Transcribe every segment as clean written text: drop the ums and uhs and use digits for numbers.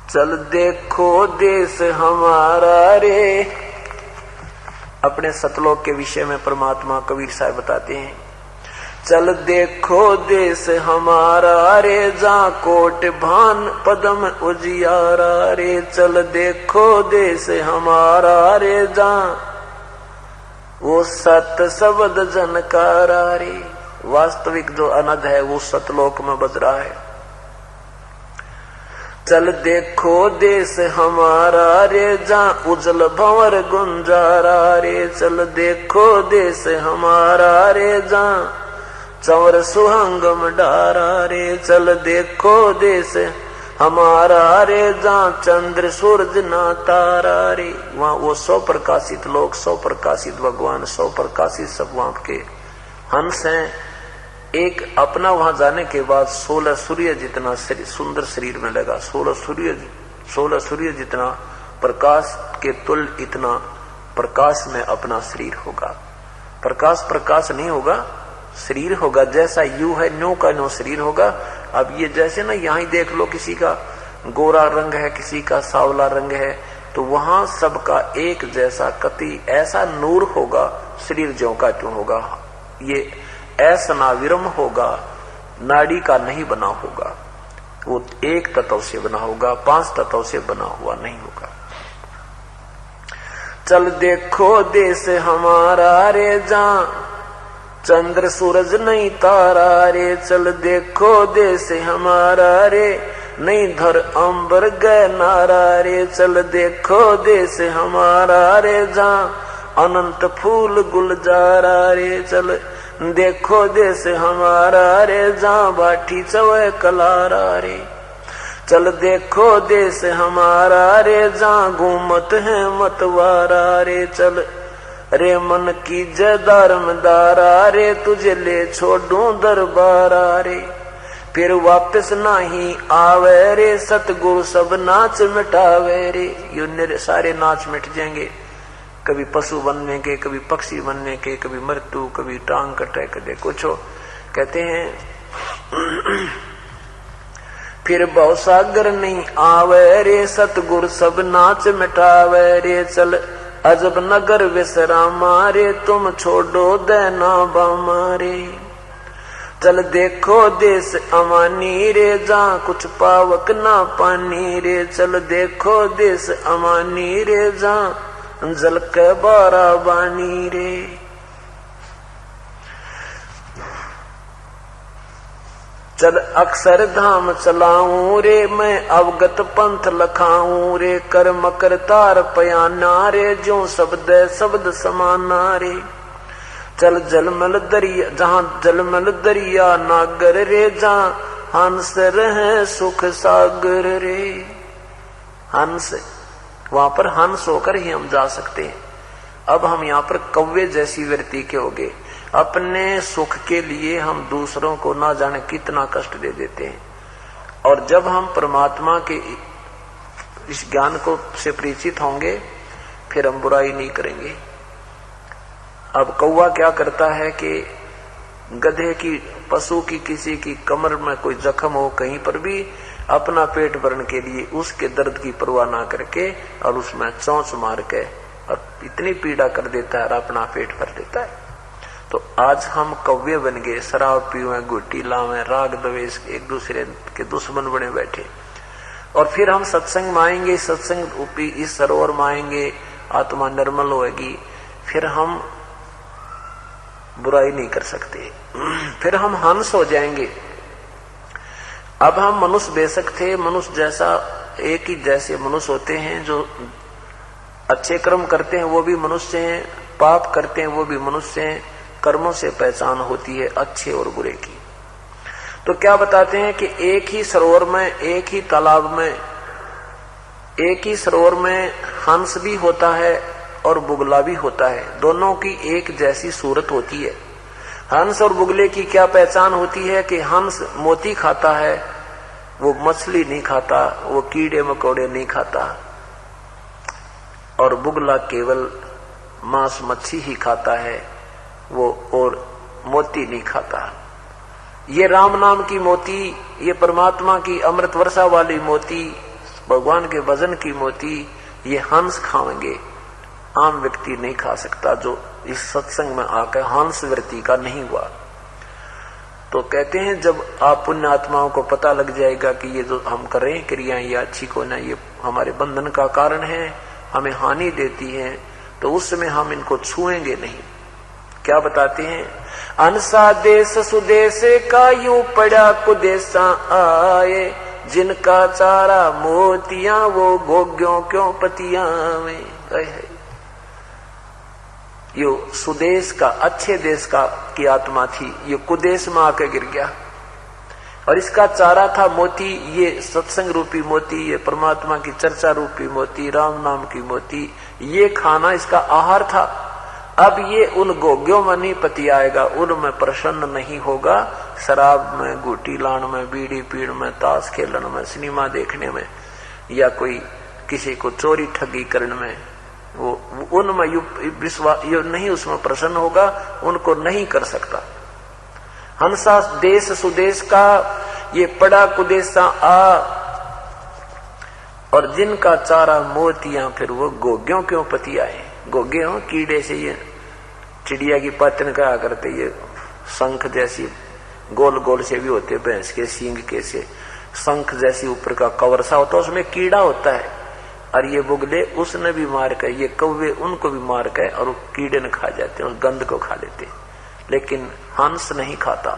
चल देखो देश हमारा रे। अपने सतलोक के विषय में परमात्मा कबीर साहब बताते हैं, चल देखो देश हमारा रे, जा कोट भान पदम उजियारा रे। चल देखो देश हमारा रे, जा वो सत शब्द जनकारा रे। वास्तविक जो अनद है वो सतलोक में बज रहा है। चल देखो देश हमारा रे, जा उजल भंवर गुंजारा रे। चल देखो देश हमारा रे, जा चंवर सुहंगम डारा रे। चल देखो देश हमारा रे, जा चंद्र सूरज ना तारा रे। वहां वो 100 प्रकाशित लोग, 100 प्रकाशित भगवान, 100 प्रकाशित सब वहां के हंस हैं। एक अपना वहां जाने के बाद 16 सूर्य जितना सुंदर शरीर में लगा। 16 सूर्य जितना प्रकाश के तुल इतना प्रकाश में अपना शरीर होगा। प्रकाश नहीं होगा, शरीर होगा। जैसा यू है न्यू का न्यू शरीर होगा। अब ये जैसे ना यहाँ ही देख लो, किसी का गोरा रंग है, किसी का सांवला रंग है, तो वहां सबका एक जैसा कति ऐसा नूर होगा, शरीर ज्यों का त्यों होगा। ये ऐसा नाविरम होगा, नाड़ी का नहीं बना होगा, वो एक तत्व से बना होगा, 5 तत्व से बना हुआ नहीं होगा। चल देखो देश हमारा रे, जा चंद्र सूरज नहीं तारा रे। चल देखो देश हमारा रे, नहीं धर अंबर गए नारा रे। चल देखो देश हमारा रे, जा अनंत फूल गुलजारा रे। चल देखो देश हमारा रे, जा बाठी चवे कलारा रे। चल देखो देश हमारा रे, जा घूमत है मतवारा रे। चल रे मन की जदारमदारा रे, तुझे ले छोड़ू दरबारा रे। फिर वापस नहीं आवे रे, सतगुरु सब नाच मिटावे रे। ये सारे नाच मिट जाएंगे, कभी पशु बनने के, कभी पक्षी बनने के, कभी मृत्यु, कभी टांग कटे, कभी कुछ हो। कहते हैं फिर भवसागर नहीं आवे रे, सतगुरु सब नाच मिटावे रे। चल अजब नगर विश्रामा रे, तुम छोड़ो देना बामारे। चल देखो देश अमानी रे, जा कुछ पावक ना पानी रे। चल देखो देश अमानी रे, जा जल के बारा बानी रे। चल अक्षर धाम चलाऊं रे, मैं अवगत पंथ लखाऊं रे। कर मकर तार पयाना रे, ज्यों शब्द समाना रे। चल जलमल दरिया, जहां जलमल दरिया नागर रे, जहां हंस रहे सुख सागर रे। हंस, वहां पर हंस होकर ही हम जा सकते हैं। अब हम यहाँ पर कौवे जैसी वृत्ति के हो गए। अपने सुख के लिए हम दूसरों को ना जाने कितना कष्ट दे देते हैं। और जब हम परमात्मा के इस ज्ञान को से परिचित होंगे, फिर हम बुराई नहीं करेंगे। अब कौवा क्या करता है कि गधे की, पशु की, किसी की कमर में कोई जख्म हो कहीं पर भी, अपना पेट भरने के लिए उसके दर्द की परवाह ना करके और उसमें चोंच मार के और इतनी पीड़ा कर देता है और अपना पेट भर देता है। तो आज हम कौवे बन गए, शराब पीवे, गुट्टी लावे, राग द्वेष, एक दूसरे के दुश्मन बने बैठे। और फिर हम सत्संग में आएंगे, सत्संग रूपी इस सरोवर में आएंगे, आत्मा निर्मल होगी, फिर हम बुराई नहीं कर सकते, फिर हम हंस हो जाएंगे। अब हम मनुष्य बेशक थे, मनुष्य जैसा एक ही जैसे मनुष्य होते हैं, जो अच्छे कर्म करते हैं वो भी मनुष्य हैं, पाप करते हैं वो भी मनुष्य हैं। कर्मों से पहचान होती है अच्छे और बुरे की। तो क्या बताते हैं कि एक ही सरोवर में, एक ही तालाब में, एक ही सरोवर में हंस भी होता है और बुगला भी होता है। दोनों की एक जैसी सूरत होती है। हंस और बुगले की क्या पहचान होती है कि हंस मोती खाता है, वो मछली नहीं खाता, वो कीड़े मकोड़े नहीं खाता, और बुगला केवल मांस मच्छी ही खाता है, वो और मोती नहीं खाता। ये राम नाम की मोती, ये परमात्मा की अमृत वर्षा वाली मोती भगवान के भजन की मोती ये हंस खाएंगे, आम व्यक्ति नहीं खा सकता जो इस सत्संग में आकर हंस वृत्ति का नहीं हुआ। तो कहते हैं जब आप पुण्य आत्माओं को पता लग जाएगा कि ये जो हम कर रहे हैं क्रियाएं ये अच्छी को ना, ये हमारे बंधन का कारण है, हमें हानि देती है, तो उस समय हम इनको छुएंगे नहीं। क्या बताते हैं, अनसा देश सुदेश का यूं पड़ा कुदेशा आए, जिनका चारा मोतियां वो गोग्यों क्यों पतियां में। यो सुदेश का, अच्छे देश का की आत्मा थी, ये कुदेश में आके गिर गया और इसका चारा था मोती, ये सत्संग रूपी मोती, ये परमात्मा की चर्चा रूपी मोती, राम नाम की मोती, ये खाना इसका आहार था। अब ये उन गोग्यों में नहीं पति आएगा, उनमें प्रसन्न नहीं होगा, शराब में, गुटी लान में, बीड़ी पीण में, ताश खेलन में, सिनेमा देखने में, या कोई किसी को चोरी ठगी करने में, वो उनमें विश्वास नहीं, उसमें प्रसन्न होगा, उनको नहीं कर सकता। हंसा देश सुदेश का ये पड़ा कुदेशा आ, और जिनका चारा मोतियां फिर वो गोग्यों क्यों पति आए। गोगे हो कीड़े से, ये चिड़िया की पतन कहा करते, ये शंख जैसी गोल गोल से भी होते, भैंस के सींग के से शंख जैसी ऊपर का कवर सा होता है, उसमें कीड़ा होता है, और ये बुगले उसने भी मार कर, ये कौवे उनको भी मार कर, और वो कीड़े ने खा जाते हैं, उस गंध को खा लेते, लेकिन हंस नहीं खाता।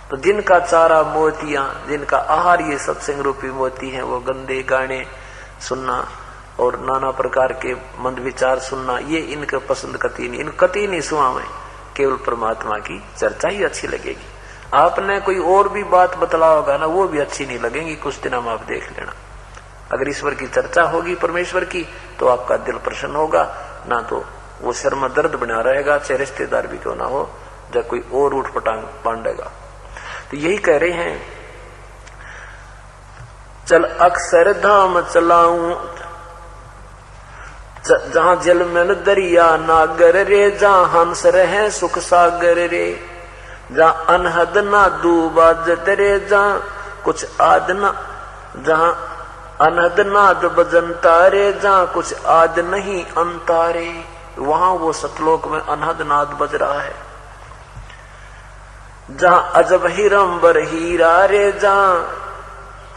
तो जिनका चारा मोतियां, जिनका आहार ये सत्संग रूपी मोती हैं, वो गंदे गाने सुनना और नाना प्रकार के मंद विचार सुनना, ये इनके पसंद कती नहीं, इन कती नहीं सुना में, केवल परमात्मा की चर्चा ही अच्छी लगेगी। आपने कोई और भी बात बतला होगा ना, वो भी अच्छी नहीं लगेगी, कुछ दिन हम आप देख लेना। अगर ईश्वर की चर्चा होगी परमेश्वर की, तो आपका दिल प्रसन्न होगा, ना तो वो सिर में दर्द बना रहेगा, चाहे रिश्तेदार भी क्यों ना हो, जब कोई और उठ पटांग पांडेगा। तो यही कह रहे हैं, चल अक्षर धाम चलाऊं, जहां जल में दरिया नागर रे, जहां हंस रहे सुख सागर रे, जहां अनहद ना डूबा जत रे, जहां कुछ आद ना, जहां अनहद नाद बजनता रे, जहां कुछ आद नहीं अंतारे, वहां वो सतलोक में अनहद नाद बज रहा है। जहां अजब हिरंबर हीरा रे, जहां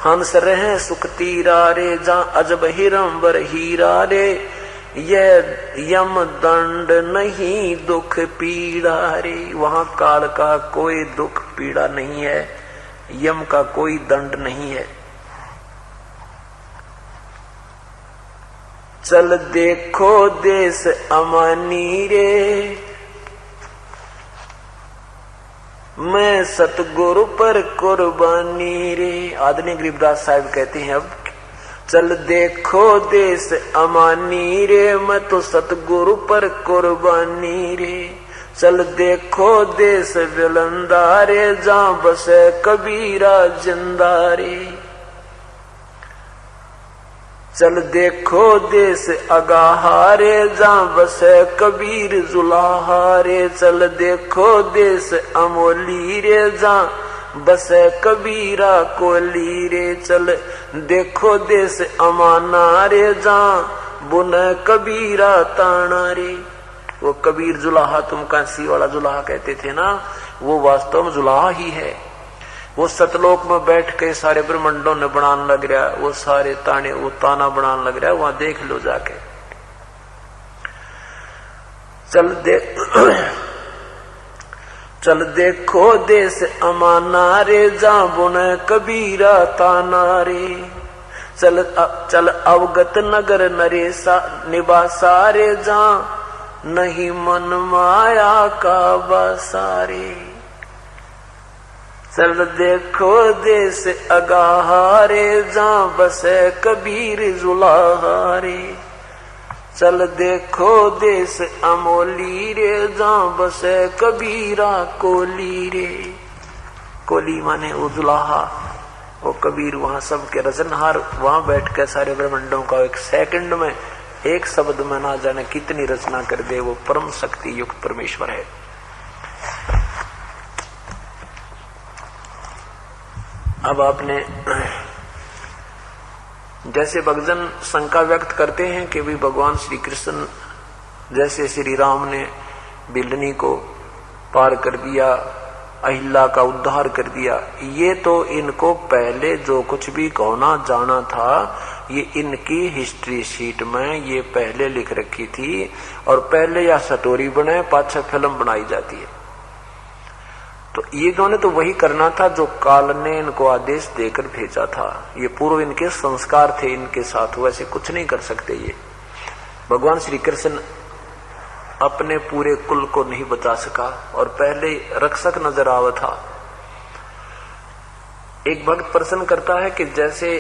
हंस रहे सुख तीरा रे, जहां अजब हिरंबर हीरा रे, यह यम दंड नहीं दुख पीड़ा रे, वहां काल का कोई दुख पीड़ा नहीं है, यम का कोई दंड नहीं है। चल देखो देश अमानी रे, मैं सतगुरु पर कुर्बानी रे। आदरणीय गरीबदास साहब कहते हैं, अब चल देखो देश अमानी रे, मैं तो सतगुरु पर कुर्बानी रे। चल देखो देश विलंदा रे, जहां बसे कबीरा जिंदा रे। चल देखो देश अगाहा रे, जहां बसे कबीर जुलाहा रे। चल देखो देश अमोली रे, जहां बसे कबीरा कोली रे। चल देखो देश अमाना रे, जहां बुने कबीरा ताना रे। वो कबीर जुलाहा, तुम कांसी वाला जुलाहा कहते थे ना, वो वास्तव में जुलाहा ही है। वो सतलोक में बैठ के सारे ब्रह्मंडों ने बनाने लग रहा, वो सारे ताने, वो ताना बनाने लग रहा, वहां देख लो जाके। चल देखो देश अमाना रे, जहां बुने कबीरा ताना रे। चल अवगत नगर नरेसा निवासा रे, जहां नहीं मन माया का बसारे। चल देखो देश अगाहा रे, जहां बसे कबीर जुलाहा रे। चल देखो देश अमोली रे, जहां बसे कबीरा कोली रे। कोली माने वो जुलाहा, वो कबीर वहां सबके रचनहार, वहां बैठ के सारे ब्रह्मांडों का एक सेकंड में, एक शब्द में ना जाने कितनी रचना कर दे, वो परम शक्ति युक्त परमेश्वर है। अब आपने जैसे भक्तजन शंका व्यक्त करते हैं कि भी भगवान श्री कृष्ण जैसे श्री राम ने बिल्लनी को पार कर दिया, अहिल्या का उद्धार कर दिया, ये तो इनको पहले जो कुछ भी होना जाना था ये इनकी हिस्ट्री शीट में ये पहले लिख रखी थी, और पहले या स्टोरी बनाए पाछा फिल्म बनाई जाती है। तो ये इन्होंने तो वही करना था जो काल ने इनको आदेश देकर भेजा था। ये पूर्व इनके संस्कार थे इनके साथ, वैसे कुछ नहीं कर सकते। ये भगवान श्री कृष्ण अपने पूरे कुल को नहीं बचा सका और पहले रक्षक नजर आवा था। एक भक्त प्रश्न करता है कि जैसे